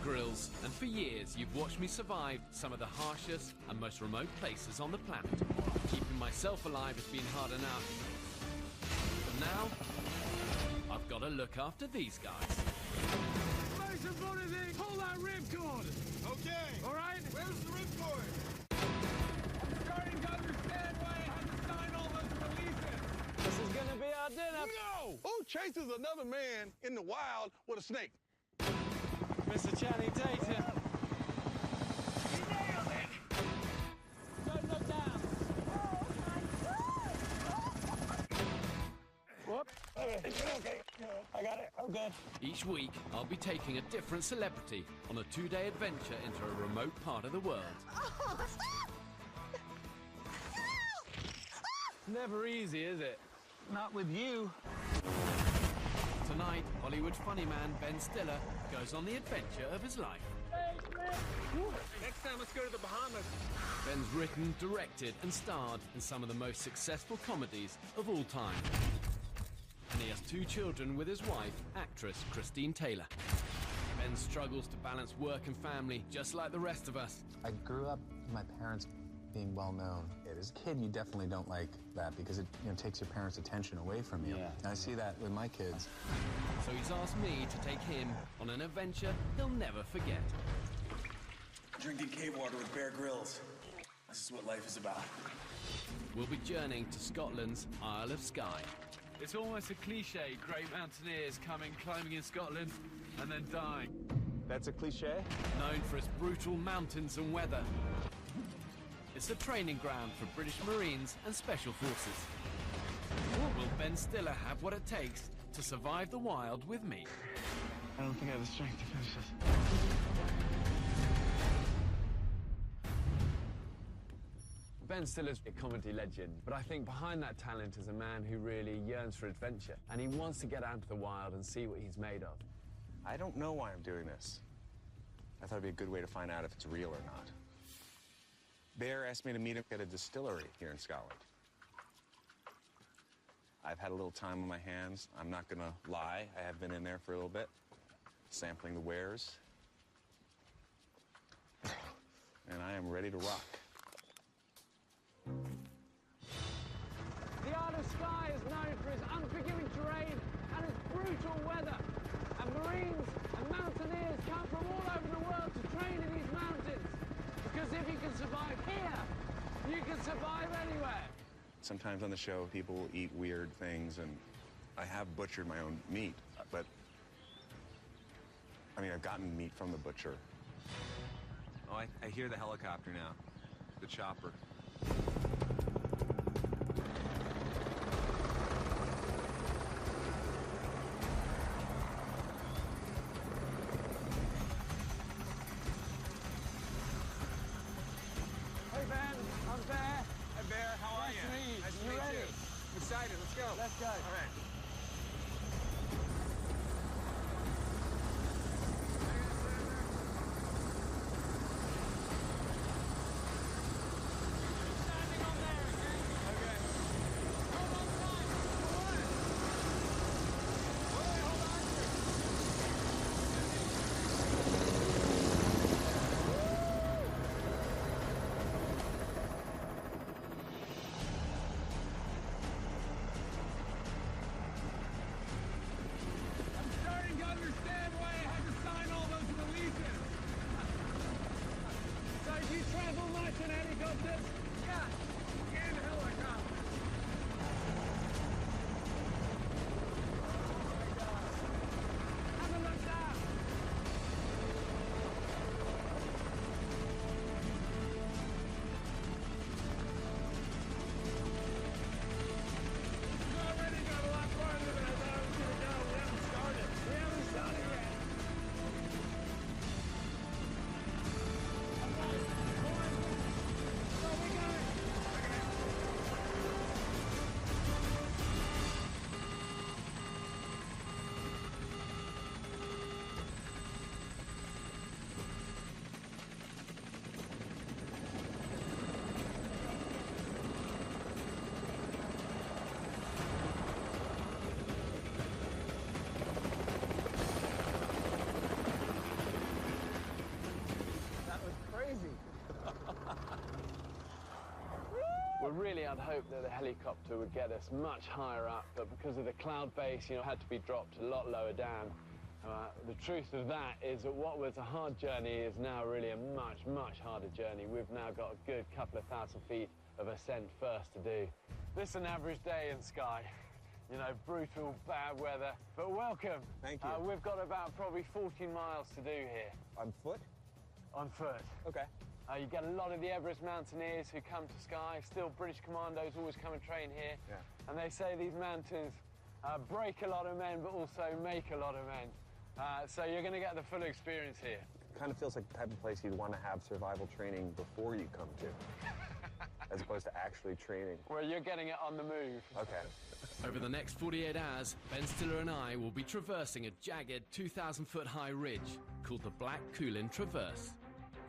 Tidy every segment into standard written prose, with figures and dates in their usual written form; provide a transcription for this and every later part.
Grills, and for years you've watched me survive some of the harshest and most remote places on the planet. Keeping myself alive has been hard enough. But now, I've got to look after these guys. Most important thing, pull that ripcord! Okay. All right? Where's the ripcord? I'm starting to understand why I had to sign all those releases. This is gonna be our dinner. No! Who chases another man in the wild with a snake? Mr. Channing Tatum. You nailed it! Don't look down. Whoop. Okay. I got it. I'm good. Each week, I'll be taking a different celebrity on a 2-day adventure into a remote part of the world. Never easy, is it? Not with you. Tonight, Hollywood funny man Ben Stiller goes on the adventure of his life. Next time, let's go to the Bahamas. Ben's written, directed, and starred in some of the most successful comedies of all time. And he has 2 children with his wife, actress Christine Taylor. Ben struggles to balance work and family, just like the rest of us. I grew up with my parents being well known. As a kid, you definitely don't like that because it takes your parents' attention away from you. Yeah. And I see that with my kids. So he's asked me to take him on an adventure he'll never forget. Drinking cave water with Bear Grylls. This is what life is about. We'll be journeying to Scotland's Isle of Skye. It's almost a cliche, great mountaineers climbing in Scotland, and then dying. That's a cliche? Known for its brutal mountains and weather. It's a training ground for British Marines and Special Forces. Will Ben Stiller have what it takes to survive the wild with me? I don't think I have the strength to finish this. Ben Stiller's a comedy legend, but I think behind that talent is a man who really yearns for adventure, and he wants to get out into the wild and see what he's made of. I don't know why I'm doing this. I thought it'd be a good way to find out if it's real or not. Bear asked me to meet him at a distillery here in Scotland. I've had a little time on my hands. I'm not gonna lie, I have been in there for a little bit, sampling the wares. And I am ready to rock. The Isle of Skye is known for its unforgiving terrain and its brutal weather. And Marines and mountaineers come from all over the world to train in these mountains. Because if you can survive here, you can survive anywhere. Sometimes on the show, people eat weird things, and I have butchered my own meat, but I mean, I've gotten meat from the butcher. Oh, I hear the helicopter now. The chopper. Hey, Ben, I'm Bear. Hey, Bear, how are you? Nice to meet you. Nice to You meet ready? you. I'm excited. Let's go. Let's go. All right. I'd hoped that the helicopter would get us much higher up, but because of the cloud base, you know, it had to be dropped a lot lower down. The truth of that is that what was a hard journey is now really a much, much harder journey. We've now got a good couple of thousand feet of ascent first to do. This is an average day in Skye. You know, brutal, bad weather, but welcome. Thank you. We've got about probably 14 miles to do here. On foot? On foot. Okay. You get a lot of the Everest mountaineers who come to Skye. Still, British commandos always come and train here. Yeah. And they say these mountains break a lot of men, but also make a lot of men. So you're going to get the full experience here. Kind of feels like the type of place you'd want to have survival training before you come to, as opposed to actually training. Well, you're getting it on the move. Okay. Over the next 48 hours, Ben Stiller and I will be traversing a jagged 2,000-foot high ridge called the Black Coolin Traverse.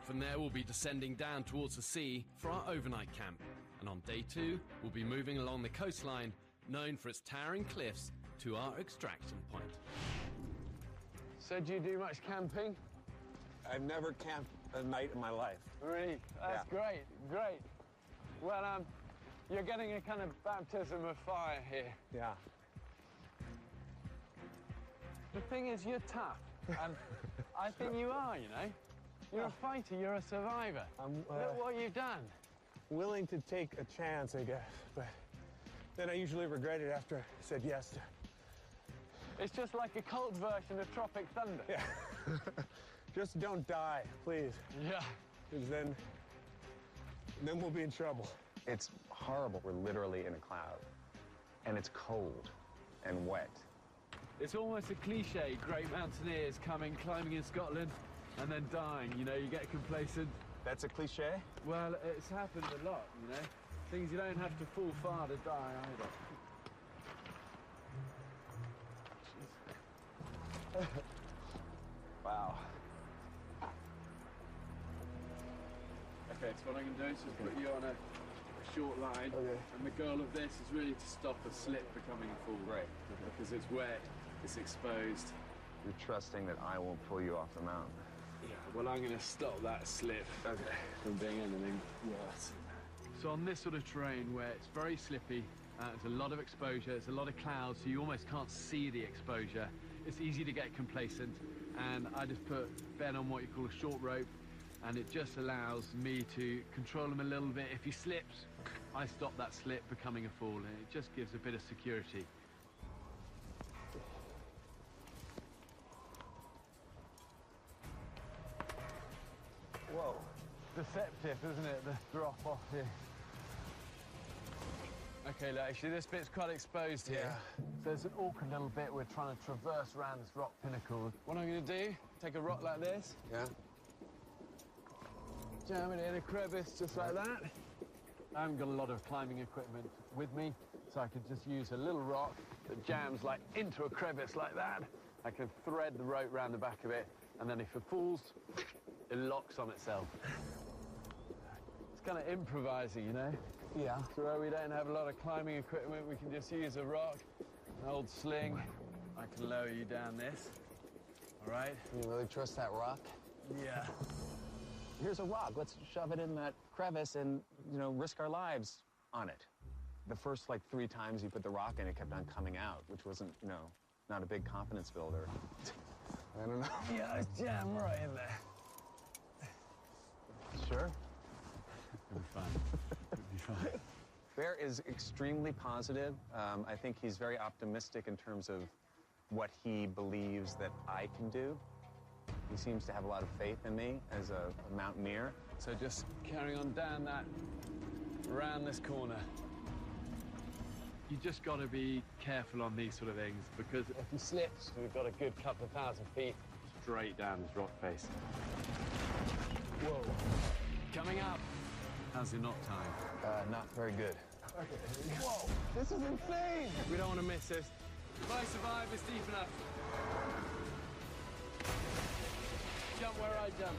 From there, we'll be descending down towards the sea for our overnight camp. And on day 2, we'll be moving along the coastline, known for its towering cliffs, to our extraction point. So do you do much camping? I've never camped a night in my life. Really? That's great, great. Well, you're getting a kind of baptism of fire here. Yeah. The thing is, you're tough, and I think you are, you know. You're a fighter, you're a survivor. Look what you've done. Willing to take a chance, I guess, but then I usually regret it after I said yes to. It's just like a cold version of Tropic Thunder. Yeah. Just don't die, please. Yeah. Because then we'll be in trouble. It's horrible. We're literally in a cloud, and it's cold and wet. It's almost a cliche, great mountaineers coming, climbing in Scotland, and then dying. You know, you get complacent. That's a cliche? Well, it's happened a lot, you know. Things you don't have to fall far to die either. Wow. Okay, so what I'm going to do is just put you on a short line. Okay. And the goal of this is really to stop a slip becoming a fall. Right. Because it's wet, it's exposed. You're trusting that I won't pull you off the mountain. Yeah, well, I'm going to stop that slip from being anything worse. So on this sort of terrain where it's very slippy, there's a lot of exposure, there's a lot of clouds, so you almost can't see the exposure. It's easy to get complacent, and I just put Ben on what you call a short rope, and it just allows me to control him a little bit. If he slips, I stop that slip becoming a fall, and it just gives a bit of security. Whoa. Deceptive, isn't it, the drop off here? Okay, look, actually this bit's quite exposed here. Yeah. So there's an awkward little bit we're trying to traverse around this rock pinnacle. What I'm going to do, take a rock like this, Yeah. jam it in a crevice just like that. I haven't got a lot of climbing equipment with me, so I could just use a little rock that jams like into a crevice like that. I can thread the rope around the back of it, and then if it falls, it locks on itself. It's kind of improvising, you know? Yeah. So where we don't have a lot of climbing equipment, we can just use a rock, an old sling. I can lower you down this, all right? You really trust that rock? Yeah. Here's a rock. Let's shove it in that crevice and, you know, risk our lives on it. The first, like, 3 times you put the rock in, it kept on coming out, which wasn't, you know, not a big confidence builder. I don't know. Yeah, it's jammed right in there. Sure. It'll be fine. It'll be fine. Bear is extremely positive. I think he's very optimistic in terms of what he believes that I can do. He seems to have a lot of faith in me as a mountaineer. So just carrying on down that, around this corner. You just got to be careful on these sort of things, because if he slips, we've got a good couple of thousand feet straight down this rock face. Whoa. Coming up. How's your knock time? Not very good. Okay. Whoa, this is insane. We don't want to miss this. If I survive, it's deep enough. Jump where I jump.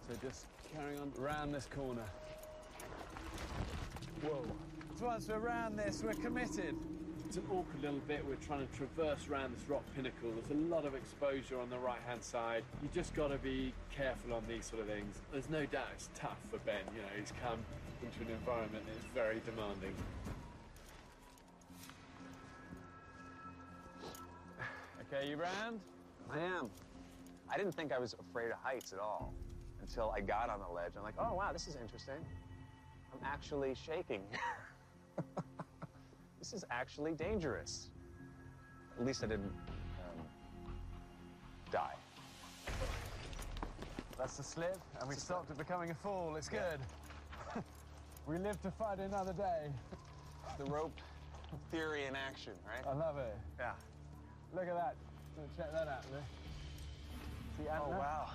So just carrying on around this corner. Whoa. So once we're around this, we're committed. It's an awkward little bit. We're trying to traverse around this rock pinnacle. There's a lot of exposure on the right-hand side. You just got to be careful on these sort of things. There's no doubt it's tough for Ben. You know, he's come into an environment that's very demanding. Okay, you round? I am. I didn't think I was afraid of heights at all until I got on the ledge. I'm like, oh, wow, this is interesting. I'm actually shaking. This is actually dangerous. At least I didn't die. That's the slip, and we stopped it becoming a fall. It's good. We live to fight another day. The rope theory in action, right? I love it. Yeah. Look at that. Check that out, Lou. See antler? Oh, wow.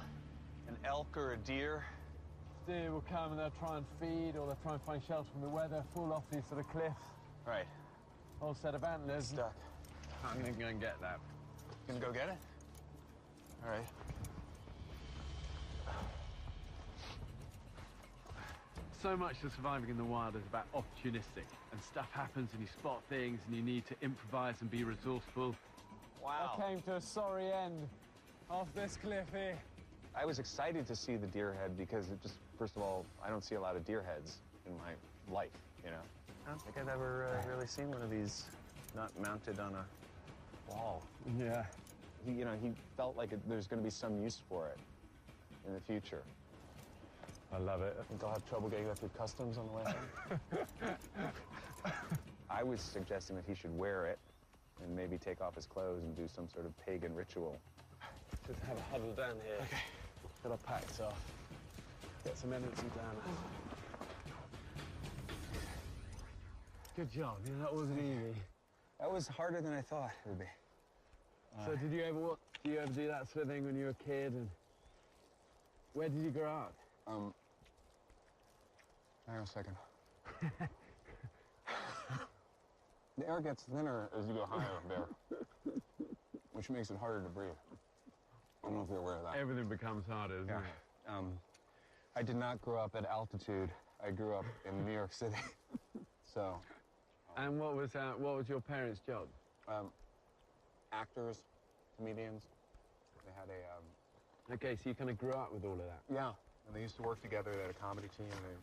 An elk or a deer. Deer will come and they'll try and feed, or they'll try and find shelter from the weather, fall off these sort of cliffs. Right. Whole set of antlers. Stuck. I'm gonna go and get that. Gonna go get it? All right. So much of surviving in the wild is about opportunistic, and stuff happens and you spot things and you need to improvise and be resourceful. Wow. I came to a sorry end off this cliff here. I was excited to see the deer head because it just, first of all, I don't see a lot of deer heads in my life, you know? I don't think I've ever really seen one of these not mounted on a wall. Yeah. He felt like there's going to be some use for it in the future. I love it. I think I'll have trouble getting that through customs on the way home. I was suggesting that he should wear it and maybe take off his clothes and do some sort of pagan ritual. Just have a huddle down here. Okay. Get our packs off. Get some energy down. Good job. Yeah, that wasn't easy. That was harder than I thought it would be. So did you ever do that sort of thing when you were a kid? And where did you grow up? Hang on a second. The air gets thinner as you go higher, Bear, which makes it harder to breathe. I don't know if you're aware of that. Everything becomes harder, doesn't it? I did not grow up at altitude. I grew up in New York City. So. And what was your parents' job? Actors, comedians. They had a. Okay, so you kind of grew up with all of that. Yeah, and they used to work together. They had a comedy team. They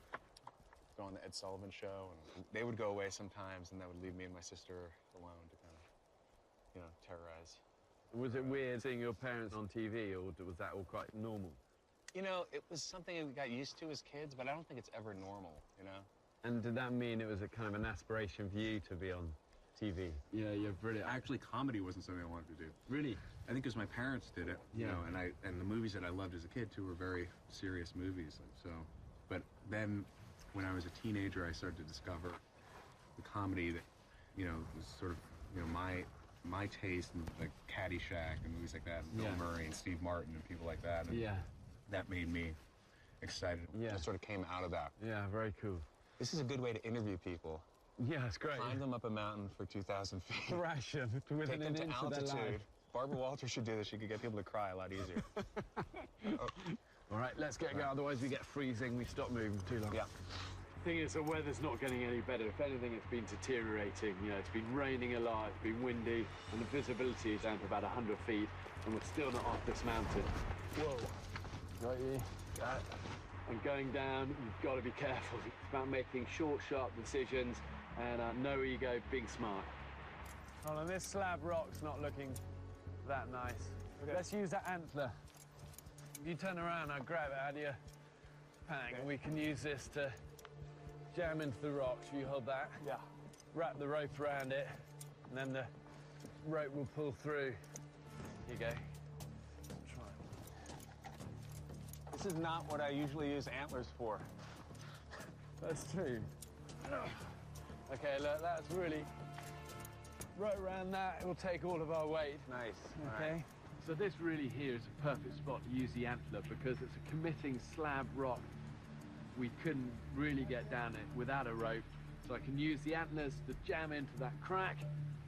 go on the Ed Sullivan Show, and they would go away sometimes, and that would leave me and my sister alone to kind of, terrorize. Was it weird seeing your parents on TV, or was that all quite normal? It was something we got used to as kids, but I don't think it's ever normal, And did that mean it was a kind of an aspiration for you to be on TV? Yeah, brilliant. Actually, comedy wasn't something I wanted to do. Really? I think because my parents did it, and the movies that I loved as a kid too were very serious movies. But then, when I was a teenager, I started to discover the comedy that, was sort of, my taste, and like Caddyshack and movies like that, and Bill Murray and Steve Martin and people like that. And that made me excited. Yeah. It sort of came out of that. Yeah, very cool. This is a good way to interview people. Yeah, it's great. Climb them up a mountain for 2,000 feet. Thrash them. Take them to altitude. Barbara Walters should do this. She could get people to cry a lot easier. All right, let's get going. Otherwise we get freezing. We stop moving too long. Yeah. The thing is, the weather's not getting any better. If anything, it's been deteriorating. It's been raining a lot, it's been windy, and the visibility is down to about 100 feet, and we're still not off this mountain. Whoa. Right here. Got it. And going down, you've got to be careful. It's about making short, sharp decisions, and no ego, being smart. Hold on, this slab rock's not looking that nice. Okay. Let's use that antler. If you turn around, I'll grab it out of your pack, and we can use this to jam into the rocks. You hold that. Yeah. Wrap the rope around it, and then the rope will pull through. Here you go. Try it. This is not what I usually use antlers for. That's true. Okay, look, that's really right around that. It will take all of our weight. Nice. Okay. Right. So this really here is a perfect spot to use the antler because it's a committing slab rock. We couldn't really get down it without a rope. So I can use the antlers to jam into that crack,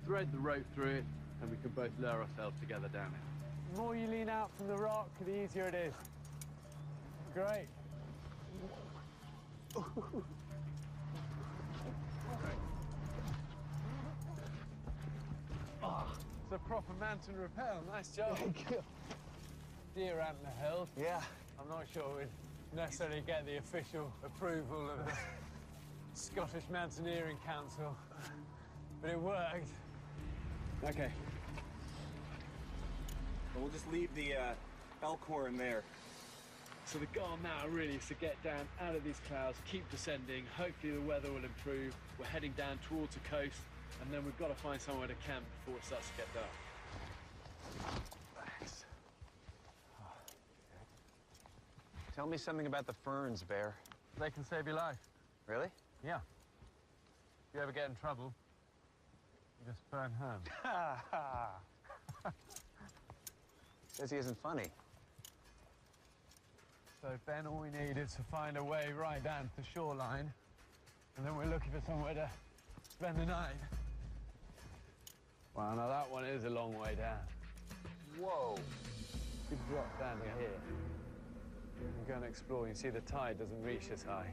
thread the rope through it, and we can both lower ourselves together down it. The more you lean out from the rock, the easier it is. Great. It's a proper mountain rappel. Nice job. Thank you. Deer Antler Hill. Yeah. I'm not sure we'd necessarily get the official approval of the Scottish Mountaineering Council, but it worked. Okay. We'll just leave the elk horn there. So the goal now really is to get down out of these clouds, keep descending. Hopefully the weather will improve. We're heading down towards the coast, and then we've got to find somewhere to camp before it starts to get dark. Thanks. Tell me something about the ferns, Bear. They can save your life. Really? Yeah. If you ever get in trouble, you just burn home. Says he isn't funny. So, Ben, all we need is to find a way right down to the shoreline, and then we're looking for somewhere to spend the night. Well, now that one is a long way down. Whoa. We drop down to here and go and explore. You see the tide doesn't reach as high.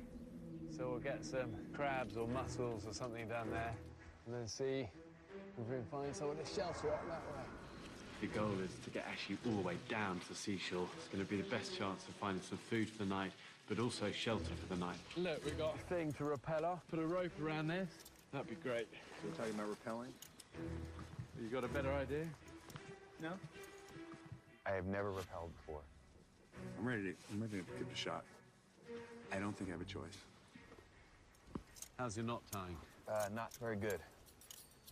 So we'll get some crabs or mussels or something down there, and then see if we can find somewhere to shelter out that way. The goal is to get actually all the way down to the seashore. It's going to be the best chance of finding some food for the night, but also shelter for the night. Look, we've got a thing to rappel off. Put a rope around this. That'd be great. You're talking about rappelling? You got a better idea? No? I have never rappelled before. I'm ready to give it a shot. I don't think I have a choice. How's your knot tying? Not very good.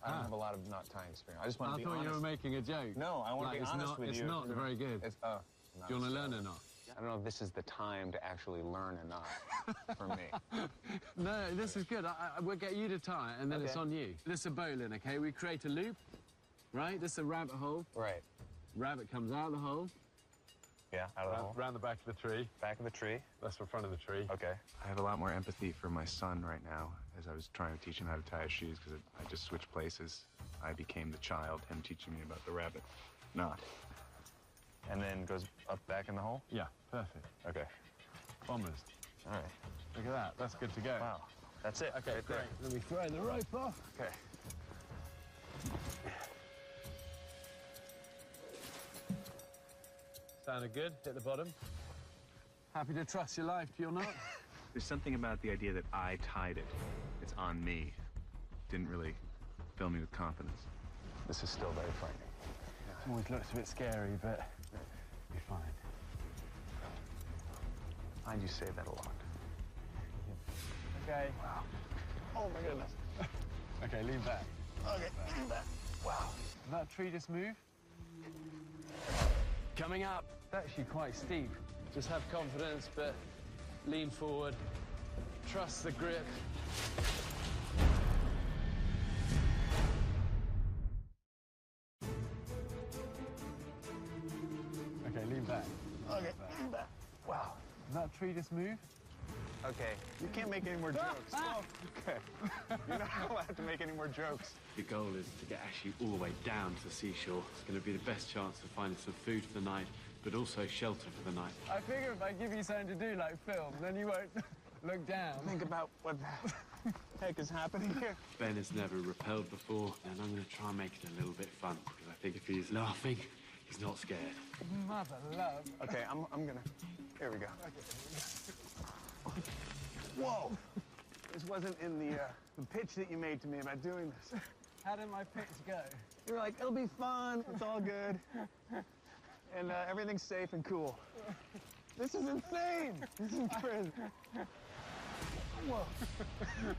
I don't have a lot of knot tying experience. I just want to be I honest. thought you were making a joke. No, I want to be honest with you. It's not very good. It's, Do you want to learn or not? I don't know if this is the time to actually learn a knot for me. No, this is good. We'll get you to tie it, and then it's on you. This is a bowline, okay? We create a loop, right? This is a rabbit hole. Right. Rabbit comes out of the hole. Yeah, out of the hole. Round the back of the tree. Back of the tree. That's the front of the tree. Okay. I have a lot more empathy for my son right now as I was trying to teach him how to tie his shoes because I just switched places. I became the child, him teaching me about the rabbit knot. And then goes up back in the hole? Yeah, perfect. Okay. Almost. All right. Look at that. That's good to go. Wow. That's it. Okay, right great. there. Let me throw the rope off. Okay. Sounded good. Hit the bottom. Happy to trust your life to your knot? There's something about the idea that I tied it. It's on me. Didn't really fill me with confidence. This is still very frightening. It always looks a bit scary, but it'll be fine. I find you say that a lot. Okay. Wow. Oh my goodness. Okay, lean back. Okay, lean back. Wow. Did that tree just move? Coming up. It's actually quite steep. Just have confidence, but lean forward. Trust the grip. Okay, lean back. Okay, lean back. Wow. Did that tree just move? Okay, you can't make any more jokes. Oh, okay. You're not allowed to make any more jokes. The goal is to get actually all the way down to the seashore. It's going to be the best chance of finding some food for the night, but also shelter for the night. I figure if I give you something to do, like film, then you won't look down. Think about what the heck is happening here. Ben has never rappelled before, and I'm going to try and make it a little bit fun, because I think if he's laughing, he's not scared. Mother love. Okay, I'm gonna. Here we go. Whoa! This wasn't in the pitch that you made to me about doing this. How did my pitch go? You were like, it'll be fun, it's all good, and everything's safe and cool. This is insane! This is crazy. Whoa. Okay,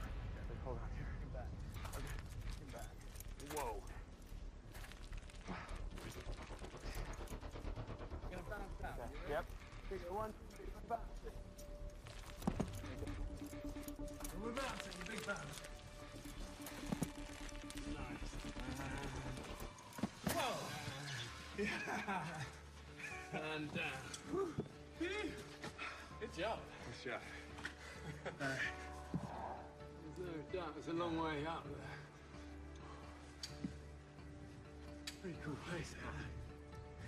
hold on here. Get back. Okay, get back. Whoa. You're gonna bounce out. Okay. Yep. Bigger one, bounce. We're bouncing, big bounce. Nice. Whoa! Yeah. And down. Good job. Good shot. There's no doubt it's a long way up there. Pretty cool place there.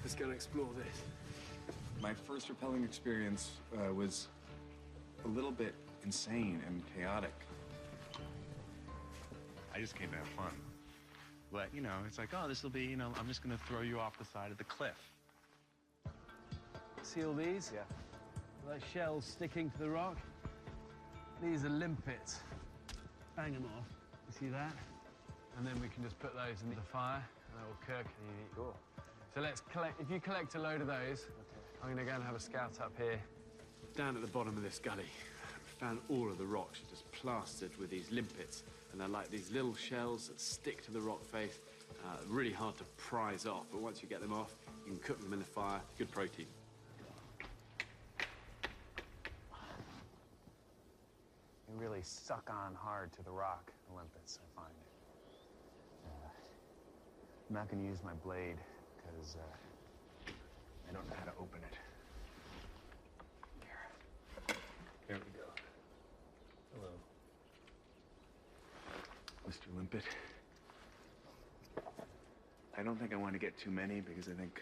Let's go and explore this. My first rappelling experience was a little bit insane and chaotic. I just came to have fun. But, you know, it's like, oh, this will be, you know, I'm just going to throw you off the side of the cliff. See all these? Yeah. Those shells sticking to the rock? These are limpets. Bang them off. You see that? And then we can just put those in the fire, and they will cook. Cool. So let's collect. If you collect a load of those, I'm going to go and have a scout up here. Down at the bottom of this gully, we found all of the rocks are just plastered with these limpets, and they're like these little shells that stick to the rock face. Really hard to prise off, but once you get them off, you can cook them in the fire. Good protein. They really suck on hard to the rock, the limpets, I find. I'm not going to use my blade because I don't know how to open it. There we go. Hello. Mr. Limpet. I don't think I want to get too many because I think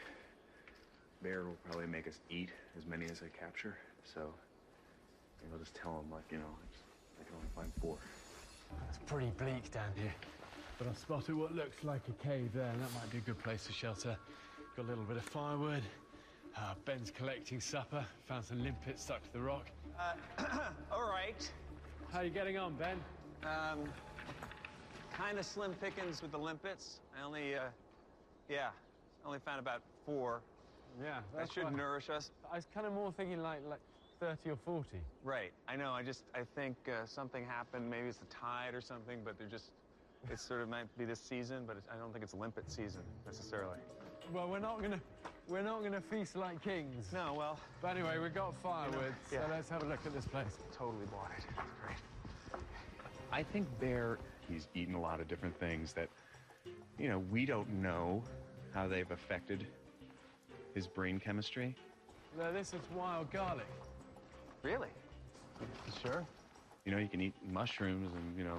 Bear will probably make us eat as many as I capture. So maybe I'll just tell him, like, you know, I can only find 4. It's pretty bleak down here, but I've spotted what looks like a cave there, and that might be a good place to shelter. Got a little bit of firewood. Ben's collecting supper. Found some limpets stuck to the rock. All right. How are you getting on, Ben? Kind of slim pickings with the limpets. I only found about 4. Yeah, That should nourish us. I was kind of more thinking like 30 or 40. Right. I know. I think something happened. Maybe it's the tide or something, but it sort of might be this season, but I don't think it's limpet season necessarily. Well, we're not gonna feast like kings. No, well. But anyway, we've got firewood, yeah. so let's have a look at this place. Totally bought it. That's great. I think Bear, he's eaten a lot of different things that, you know, we don't know how they've affected his brain chemistry. No, this is wild garlic. Really? Sure. You know, you can eat mushrooms and, you know,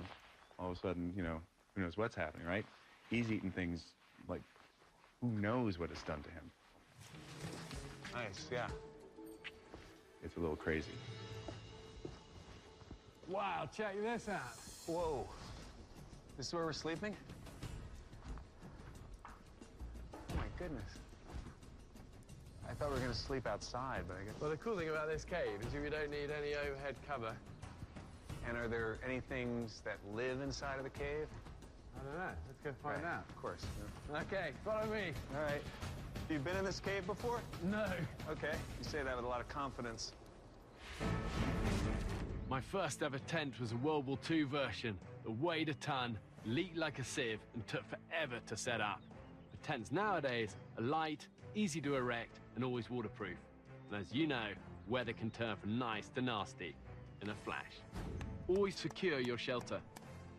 all of a sudden, you know, who knows what's happening, right? He's eating things like, who knows what it's done to him. Nice, yeah. It's a little crazy. Wow, check this out. Whoa. This is where we're sleeping? Oh, my goodness. I thought we were going to sleep outside, but I guess... Well, the cool thing about this cave is you don't need any overhead cover. And are there any things that live inside of the cave? I don't know. Let's go find out. Of course. Okay, follow me. All right. Have you been in this cave before? No. Okay. You say that with a lot of confidence. My first ever tent was a World War II version that weighed a ton, leaked like a sieve, and took forever to set up. The tents nowadays are light, easy to erect, and always waterproof. And as you know, weather can turn from nice to nasty in a flash. Always secure your shelter.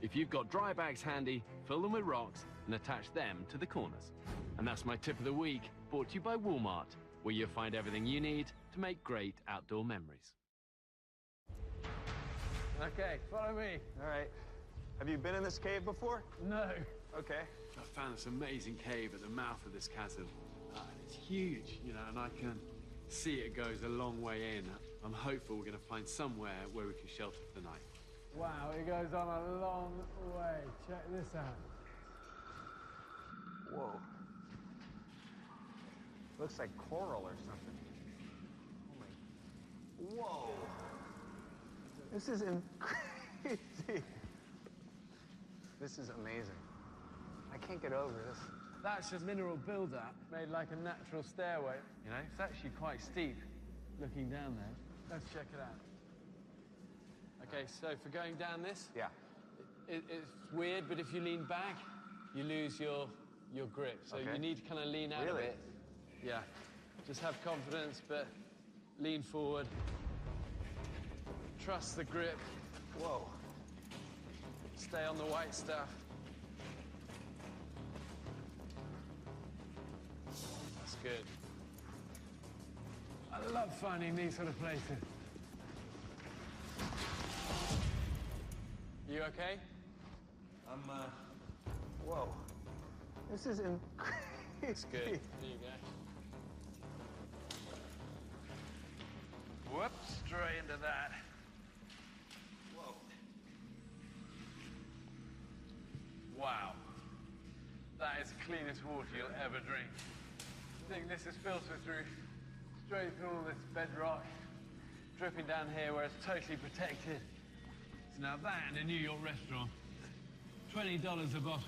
If you've got dry bags handy, fill them with rocks and attach them to the corners. And that's my tip of the week, brought to you by Walmart, where you'll find everything you need to make great outdoor memories. Okay, follow me. All right. Have you been in this cave before? No. Okay. I found this amazing cave at the mouth of this chasm. It's huge, you know, and I can see it goes a long way in. I'm hopeful we're going to find somewhere where we can shelter for the night. Wow, it goes on a long way. Check this out. Whoa. Looks like coral or something. Oh my. Whoa. This is crazy. This is amazing. I can't get over this. That's just mineral buildup made like a natural stairway. You know, it's actually quite steep looking down there. Let's check it out. Okay, so for going down this, Yeah. it's weird, but if you lean back, you lose your grip. So Okay. you need to kind of lean out a Really? bit. Yeah. Just have confidence, but lean forward. Trust the grip. Whoa. Stay on the white stuff. That's good. I love finding these sort of places. You okay? Whoa. This is crazy. It's good. There you go. Whoops, straight into that. Whoa. Wow. cleanest water you'll ever drink. I think this is filtered through, straight through all this bedrock, dripping down here where it's totally protected. So now that in a New York restaurant, $20 a bottle.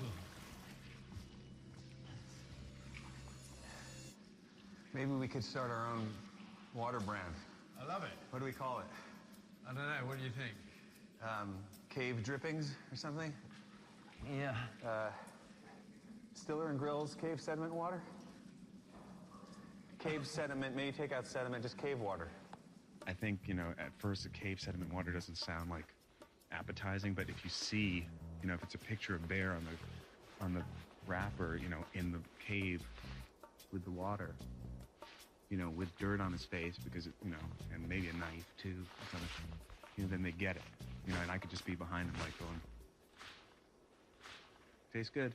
Maybe we could start our own water brand. I love it. What do we call it? I don't know, what do you think? Cave drippings or something? Yeah. Stiller and Grill's cave sediment water? Cave sediment, maybe take out sediment, just cave water. I think, you know, at first, the cave sediment water doesn't sound like appetizing, but if you see, you know, if it's a picture of bear on the wrapper, you know, in the cave with the water, you know, with dirt on his face, because, it, you know, and maybe a knife, too, or something, you know, then they get it. You know, and I could just be behind him, like, going, tastes good.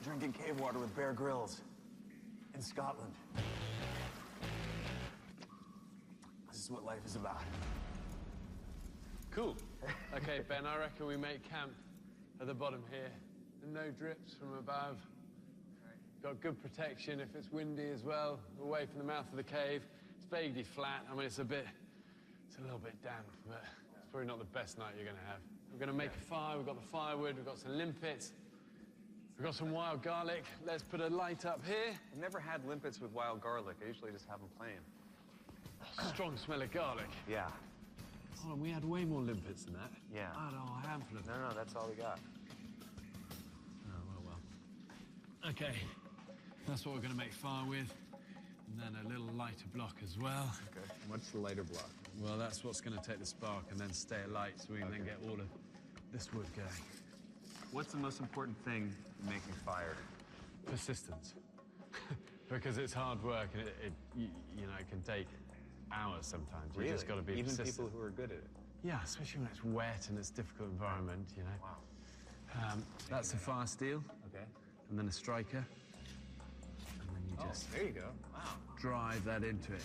Drinking cave water with Bear Grylls in Scotland. This is what life is about. Cool. Okay, Ben, I reckon we make camp at the bottom here. And no drips from above. Got good protection if it's windy as well, away from the mouth of the cave. It's vaguely flat. I mean, it's a little bit damp, but it's probably not the best night you're gonna have. We're gonna make a fire, we've got the firewood, we've got some limpets, we've got some wild garlic. Let's put a light up here. I've never had limpets with wild garlic. I usually just have them plain. Strong smell of garlic. Yeah. Hold on, we had way more limpets than that. Yeah. I had a whole handful of them. No, that's all we got. Oh, well. Okay, that's what we're gonna make fire with. And then a little lighter block as well. Okay. What's the lighter block? Well, that's what's going to take the spark and then stay alight so we can then get all of this wood going. What's the most important thing in making fire? Persistence. Because it's hard work and you know, it can take hours sometimes. You just got to be Even persistent. people who are good at it? Yeah, especially when it's wet and it's a difficult environment, you know. Wow. That's a fire steel. Okay. And then a striker. And then you just there you go. Wow. drive that into it.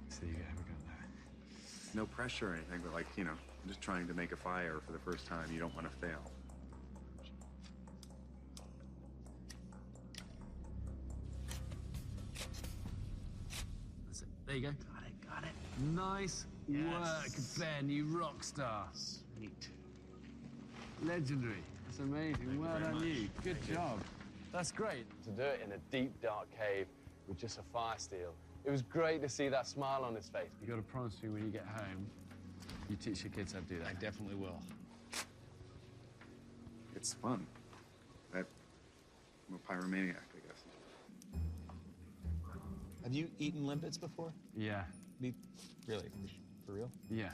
So you go, we got that. No pressure or anything, but like, you know, just trying to make a fire for the first time, you don't want to fail. That's it. There you go. Got it. Nice work, Ben, you rock star. Sweet. Legendary. That's amazing. Well done, you. Good job. That's great. To do it in a deep, dark cave with just a fire steel. It was great to see that smile on his face. You got to promise me when you get home, you teach your kids how to do that. I definitely will. It's fun. I'm a pyromaniac, I guess. Have you eaten limpets before? Yeah. Really? For real? Yeah.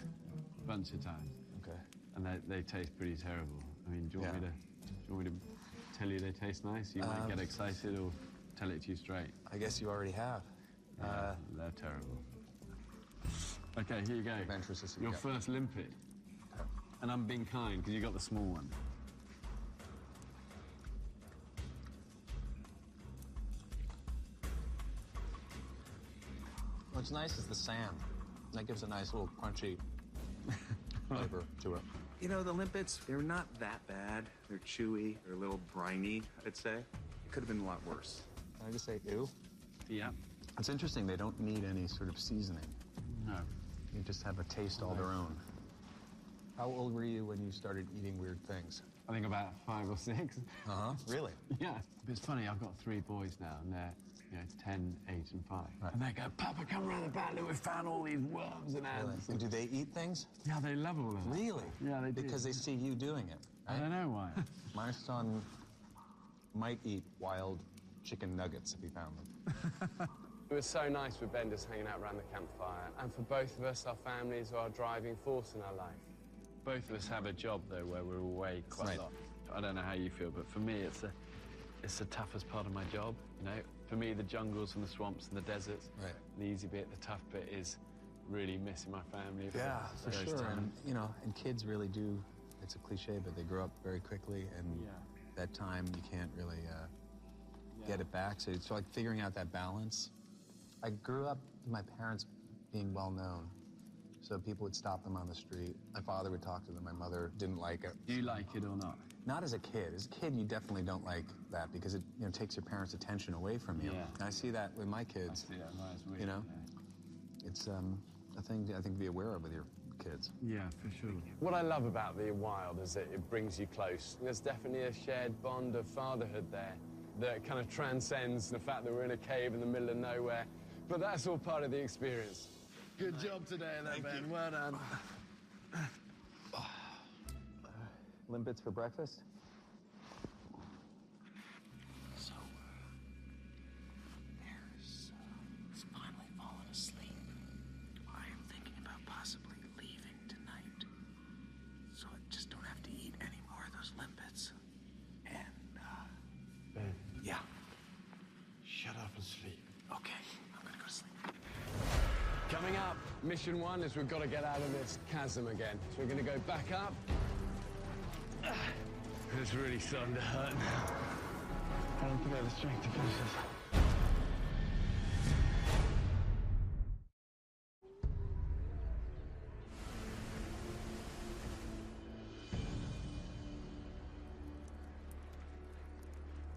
A bunch of times. Okay. And they taste pretty terrible. I mean, do you want me to tell you they taste nice? You might get excited or tell it to you straight. I guess you already have. Yeah, they're terrible. Okay, here you go. Adventurous as you Your go. first limpet. And I'm being kind because you got the small one. What's nice is the sand. That gives a nice little crunchy flavor to it. You know, the limpets, they're not that bad. They're chewy, they're a little briny, I'd say. It could have been a lot worse. Can I just say ew? Yeah. It's interesting, they don't need any sort of seasoning. No. You just have a taste all their own. How old were you when you started eating weird things? I think about 5 or 6. Uh-huh. Really? Yeah. But it's funny, I've got 3 boys now, and they're, you know, 10, 8, and 5. Right. And they go, Papa, come round the back, look, we found all these worms and ants. And do they eat things? Yeah, they love all that. Really? Yeah, they do. Because they see you doing it. I don't know why. My son might eat wild chicken nuggets if he found them. It was so nice with Ben just hanging out around the campfire. And for both of us, our families are our driving force in our life. Both of us have a job, though, where we're away quite a lot. I don't know how you feel, but for me, it's the toughest part of my job, you know? For me, the jungles and the swamps and the deserts. Right. The easy bit, the tough bit is really missing my family. Yeah, for those sure. times. And, you know, and kids really do, it's a cliche, but they grow up very quickly, and that time you can't really get it back. So it's like figuring out that balance. I grew up with my parents being well known. So people would stop them on the street. My father would talk to them. My mother didn't like it. Do you like it or not? Not as a kid. As a kid, you definitely don't like that because it, takes your parents' attention away from you. Yeah. And I see that with my kids. Yeah, that's weird. You know, it's a thing I think to be aware of with your kids. Yeah, for sure. What I love about being wild is that it brings you close. There's definitely a shared bond of fatherhood there that kind of transcends the fact that we're in a cave in the middle of nowhere. But that's all part of the experience. Good job today, there, Ben. Well done. Limpets for breakfast? So, Bear's finally fallen asleep. I am thinking about possibly leaving tonight, so I just don't have to eat any more of those limpets. And, Ben. yeah. Shut up and sleep. Okay, I'm gonna go to sleep. Coming up, mission 1 is we've got to get out of this chasm again. So we're going to go back up. It's really starting to hurt now. I don't think I have the strength to finish this.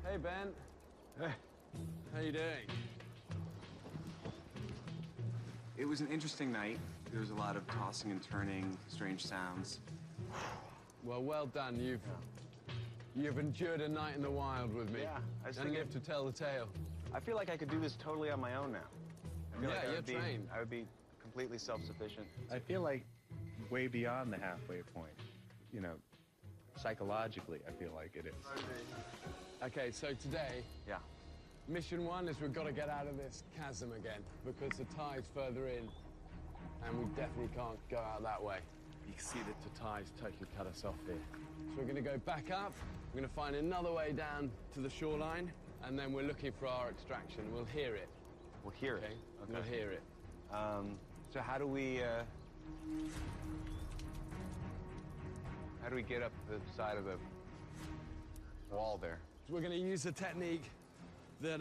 Hey, Ben. Hey. How you doing? It was an interesting night. There was a lot of tossing and turning, strange sounds. Well done. You've endured a night in the wild with me. Yeah, I was and thinking- lived to tell the tale. I feel like I could do this totally on my own now. I feel Yeah, like I you're would be, trained. I would be completely self-sufficient. I feel like way beyond the halfway point. Psychologically, I feel like it is. Okay, so today, Yeah. mission 1 is we've got to get out of this chasm again because the tide's further in and we definitely can't go out that way. You can see that the tide's totally cut us off here. So we're going to go back up, we're going to find another way down to the shoreline, and then we're looking for our extraction. We'll hear it, We'll hear okay? it. We'll hear it. So how do we get up the side of the wall there? So we're going to use a technique that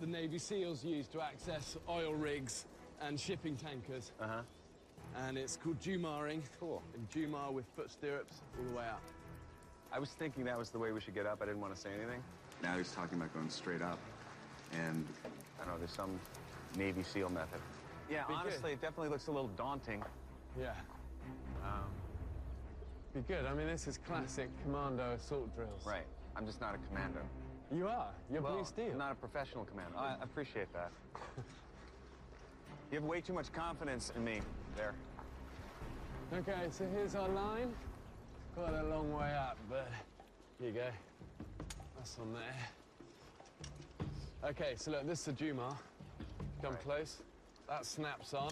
the Navy SEALs use to access oil rigs and shipping tankers. Uh-huh. And it's called Jumaring. Cool. And Jumar with foot stirrups all the way up. I was thinking that was the way we should get up. I didn't want to say anything. Now he's talking about going straight up. And I don't know, there's some Navy SEAL method. Yeah, Be honestly, good. it definitely looks a little daunting. Yeah. Be good. I mean, this is classic commando assault drills. Right. I'm just not a commando. You are. You're Well, blue steel. I'm not a professional commando. I appreciate that. You have way too much confidence in me there. Okay, so here's our line. Quite a long way up, but here you go. That's on there. Okay, so look, this is the Jumar. Come Right. close. That snaps on.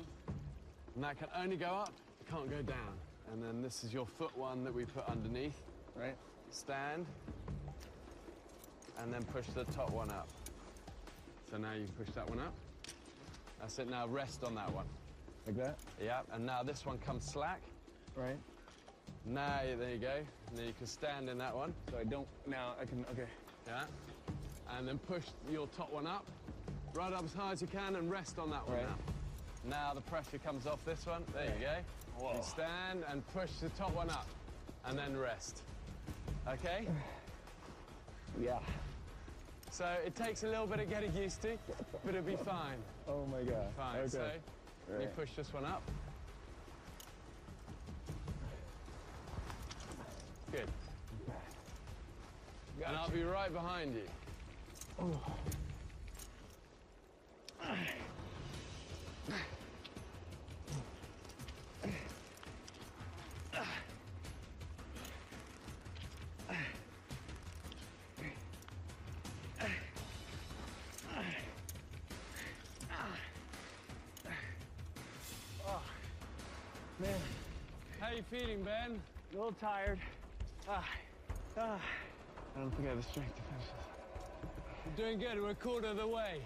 And that can only go up, it can't go down. And then this is your foot one that we put underneath, right? Stand. And then push the top one up. So now you push that one up. That's it, now rest on that one. Like that? Yeah, and now this one comes slack. Right. Now, there you go. And then you can stand in that one. So I don't, now I can, okay. Yeah. And then push your top one up, right up as high as you can, and rest on that one Right. now. Now the pressure comes off this one. There you go. Whoa. You stand and push the top one up, and then rest. Okay? Yeah. So it takes a little bit of getting used to, but it'll be fine. Oh my God. Fine. Okay. So you Right. push this one up. Good. And I'll be right behind you. Man, How you feeling, Ben? a little tired. I don't think I have the strength to finish this. You're doing good. We're a quarter of the way.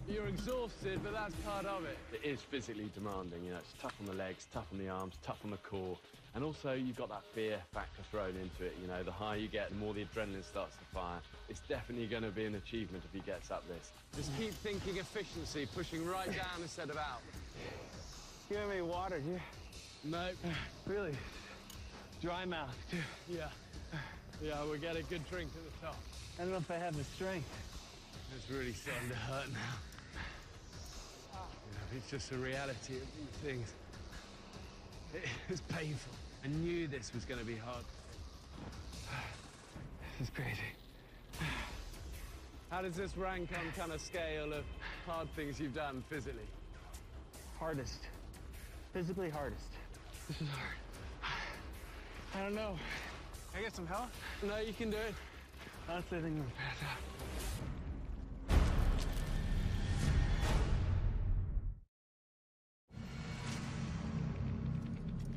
You're exhausted, but that's part of it. It is physically demanding, you know. It's tough on the legs, tough on the arms, tough on the core. And also, you've got that fear factor thrown into it. You know, the higher you get, the more the adrenaline starts to fire. It's definitely going to be an achievement if he gets up this. Just keep thinking efficiency, pushing right down instead of out. You have any water, do you? No. Really? Dry mouth, too. Yeah. Yeah, we'll get a good drink at the top. I don't know if I have the strength. It's really starting to hurt now. You know, it's just the reality of these things. It's painful. I knew this was going to be hard. This is crazy. How does this rank on kind of scale of hard things you've done physically? Hardest. Physically hardest. This is hard. I don't know. Can I get some help? No, you can do it. Honestly, I think I'm gonna pass out.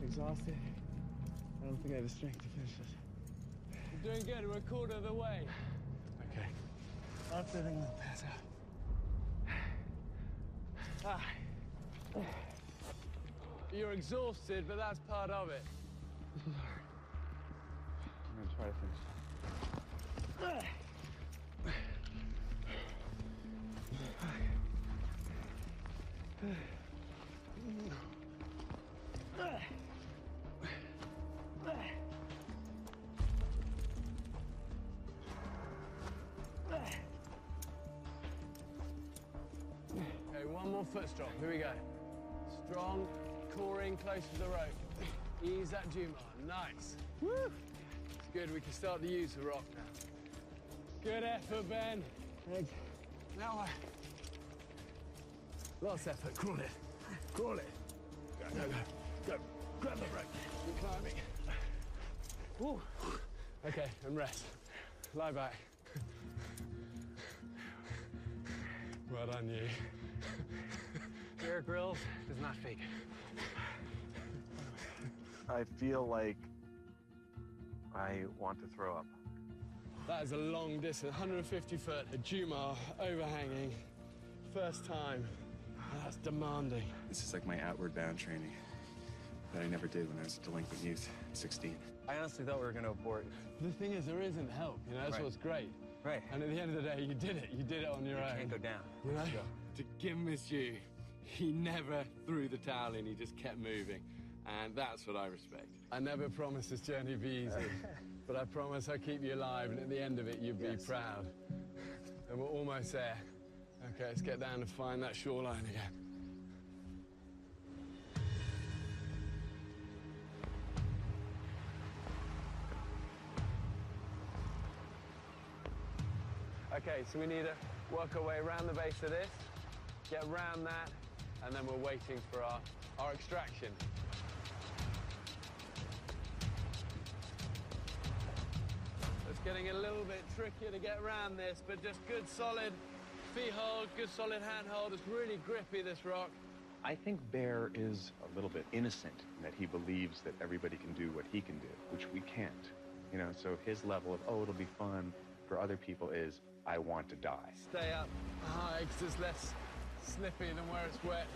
Exhausted. I don't think I have the strength to finish this. You're doing good. We're a quarter of the way. Okay. Honestly, I think I'm gonna pass out. You're exhausted, but that's part of it. This is hard. I'm gonna try to finish. Okay, one more foot strong. Here we go. Strong, core in close to the rope. Ease that Jumar. Nice. Woo! It's good. We can start to use the rock now. Good effort, Ben. Thanks. Now last effort. Crawl it. Crawl it. Go, go, go. Go. Grab the rope. Keep climbing. Woo. Okay, and rest. Lie back. Well done, you. Bеarom Grills does not fake it. I feel like I want to throw up. That is a long distance, 150 foot, a Jumar overhanging. First time. That's demanding. This is like my outward bound training that I never did when I was a delinquent youth at 16. I honestly thought we were going to abort. The thing is, there isn't help, you know, that's Right. what's great. Right. And at the end of the day, you did it. You did it on your own. Can't go down. You know? To give him his due, he never threw the towel in, he just kept moving. And that's what I respect. I never promised this journey would be easy, but I promise I'll keep you alive, and at the end of it, you'll be proud. And we're almost there. Okay, let's get down and find that shoreline again. Okay, so we need to work our way around the base of this, get around that, and then we're waiting for our extraction. It's getting a little bit trickier to get around this, but just good solid feet hold, good solid hand hold. It's really grippy, this rock. I think Bear is a little bit innocent in that he believes that everybody can do what he can do, which we can't. You know, so his level of, oh, it'll be fun for other people is, I want to die. Stay up high, because it's less slippy than where it's wet.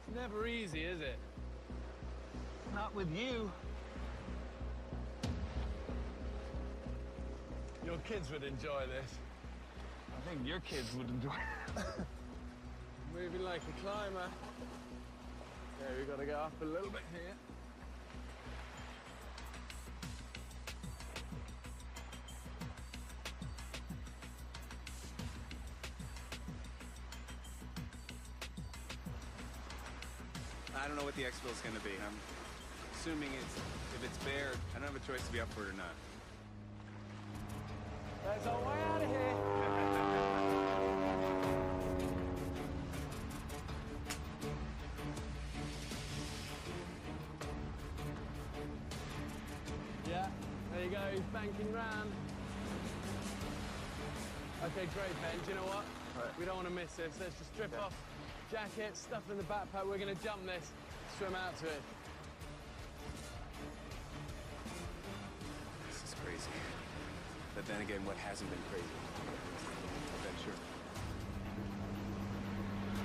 It's never easy, is it? Not with you. Your kids would enjoy this. I think your kids would enjoy it. Moving like a climber. Okay, we've got to go up a little bit here. I don't know what the exfil is going to be. I'm assuming if it's Bear, I don't have a choice to be up for it or not. That's our way out of here. Yeah, there you go, he's banking round. Okay, great, Ben. Do you know what? Right. We don't want to miss this. Let's just strip off jacket, stuff in the backpack. We're going to jump this, swim out to it. This is crazy. But then again, what hasn't been crazy? Adventure.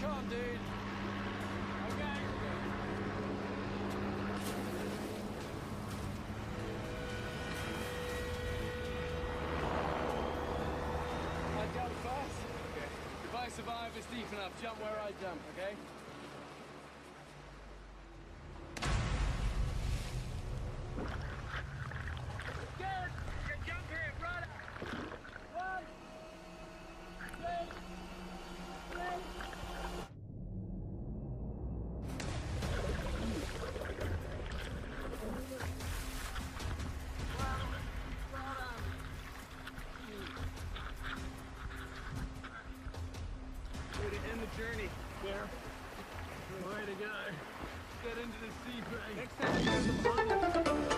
Come on, dude. Okay. I survive, it's deep enough. Jump where I jump, okay? Good! You jump here, brother! 1, 2, 3. Way to end the journey, Bear. Way to go. Get into the sea, Next time,